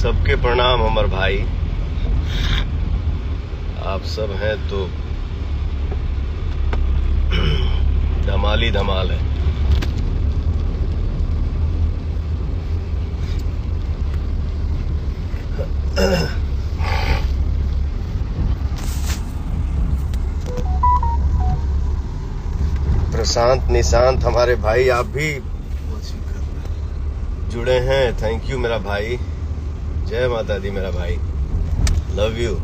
सबके प्रणाम अमर भाई, आप सब हैं तो धमाल ही धमाल है। प्रशांत निशांत हमारे भाई, आप भी जुड़े हैं, थैंक यू मेरा भाई। जय माता दी मेरा भाई, लव यू।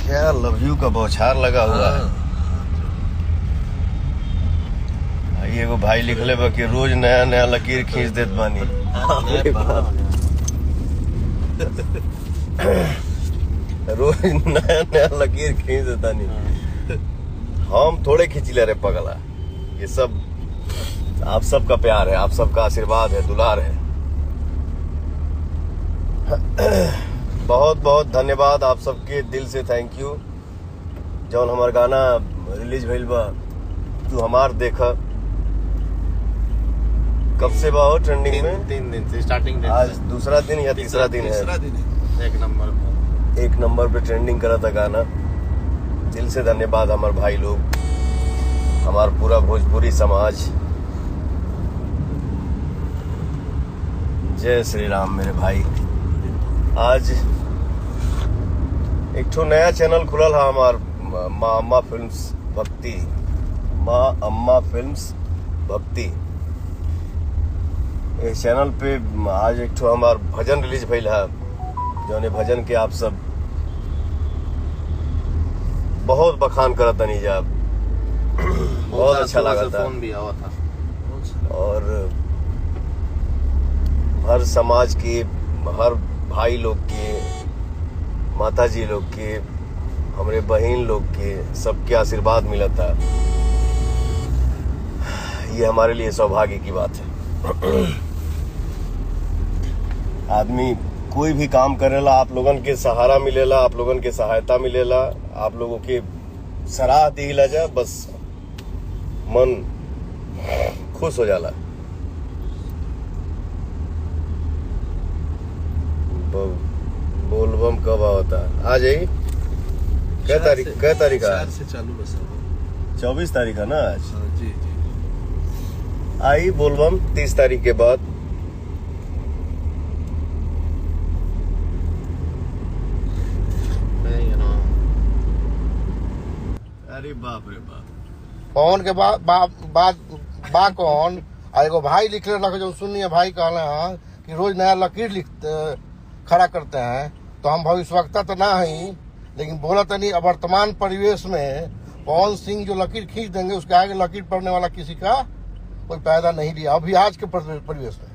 क्या लव यू का बौछार लगा हुआ है। ये वो भाई लिख ले कि रोज नया नया लकीर खींच देत बानी। रोज नया नया लकीर खींच देता नहीं, हम थोड़े खींच ले रहे पगला। ये सब आप सबका प्यार है, आप सबका आशीर्वाद है, दुलार है। बहुत बहुत धन्यवाद आप सबके, दिल से थैंक यू। जौन हमार गाना रिलीज भइल बा तू हमार देखा, कब से बा हो ट्रेंडिंग में? 3 दिन से स्टार्टिंग। आज दूसरा दिन या तीसरा दिन है? एक नंबर पे ट्रेंडिंग करा था गाना। दिल से धन्यवाद हमारे भाई लोग, हमारा पूरा भोजपुरी समाज। जय श्री राम मेरे भाई। आज एक ठो नया चैनल खुलल है हमार, माँ अम्मा फिल्म्स भक्ति, माँ अम्मा फिल्म्स भक्ति। इस चैनल पे आज एक ठो हमार भजन रिलीज भइल है, जौने भजन के आप सब बहुत बखान करत तनी जा, बहुत अच्छा लगा था। फोन भी आवा था। और हर समाज के, हर भाई लोग के, माता जी लोग के, हमारे बहन लोग के, सबके आशीर्वाद मिला था। ये हमारे लिए सौभाग्य की बात है। आदमी कोई भी काम करेला, आप लोगन के सहारा मिलेला, आप लोगन के सहायता मिलेला, आप लोगों के सराह दिला जा, बस मन खुश हो जाला। बोलबम कब होता? आ जाई। क्या तारीख है? 4 से चालू बस 24 तारीख है ना आज? जी जी। आई बोलबम 30 तारीख के बाद। अरे बाप रे बाप। पवन के बाद कौन आ एगो भाई लिख रहे जो सुनिए, भाई कहले हैं कि रोज नया लकीर खड़ा करते हैं। तो हम भविष्यवक्ता तो ना ही, लेकिन बोला तो नहीं, वर्तमान परिवेश में पवन सिंह जो लकीर खींच देंगे उसके आगे लकीर पड़ने वाला किसी का कोई पैदा नहीं लिया अभी आज के परिवेश में।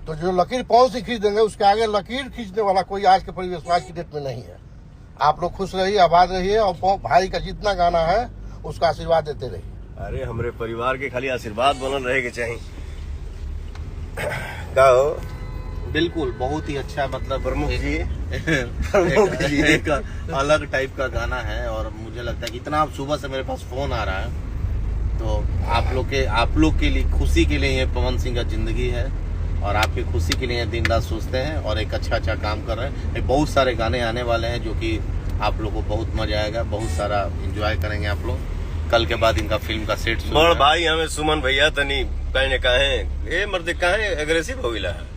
तो जो लकीर पवन सिंह खींच देंगे उसके आगे लकीर खींचने वाला कोई आज के परिवेश में, आज की डेट में नहीं है। आप लोग खुश रहिए, आबाद रहिए, और भाई का जितना गाना है उसका आशीर्वाद देते रहिए। अरे हमारे परिवार के खाली आशीर्वाद बनल रहे के चाहिए। का हो? बिल्कुल, बहुत ही अच्छा, मतलब प्रमुख जी एक अलग टाइप का गाना है। और मुझे लगता है कि इतना सुबह से मेरे पास फोन आ रहा है, तो आप लोग के लिए, खुशी के लिए ये पवन सिंह का जिंदगी है, और आपकी खुशी के लिए दिन रात सोचते हैं और एक अच्छा काम कर रहे हैं। बहुत सारे गाने आने वाले हैं जो कि आप लोग को बहुत मजा आएगा, बहुत सारा एंजॉय करेंगे आप लोग। कल के बाद इनका फिल्म का सेट बड़ भाई हमें सुमन भैया तनी कहने कहे ए मर्द कहे एग्रेसिव हो गया है।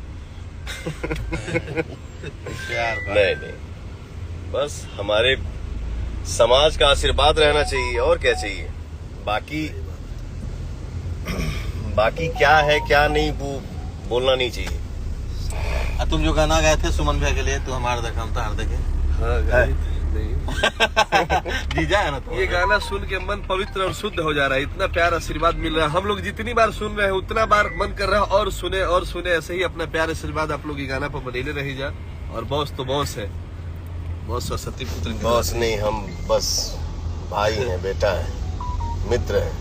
नहीं, बस हमारे समाज का आशीर्वाद रहना चाहिए, और क्या चाहिए। बाकी क्या है क्या नहीं वो बोलना नहीं चाहिए। तुम जो गाना गाए थे सुमन भैया के लिए, तो हमारा देखा हम तो हर देखे जीजा है ना। तो ये गाना सुन के मन पवित्र और शुद्ध हो जा रहा है, इतना प्यार आशीर्वाद मिल रहा है। हम लोग जितनी बार सुन रहे हैं उतना बार मन कर रहा है और सुने। ऐसे ही अपना प्यार आशीर्वाद आप लोग ये गाना पर बनेले रही जा। और बॉस तो बॉस है, बॉस सरस्वती पुत्र। बॉस नहीं, हम बस भाई हैं, बेटा है, मित्र है।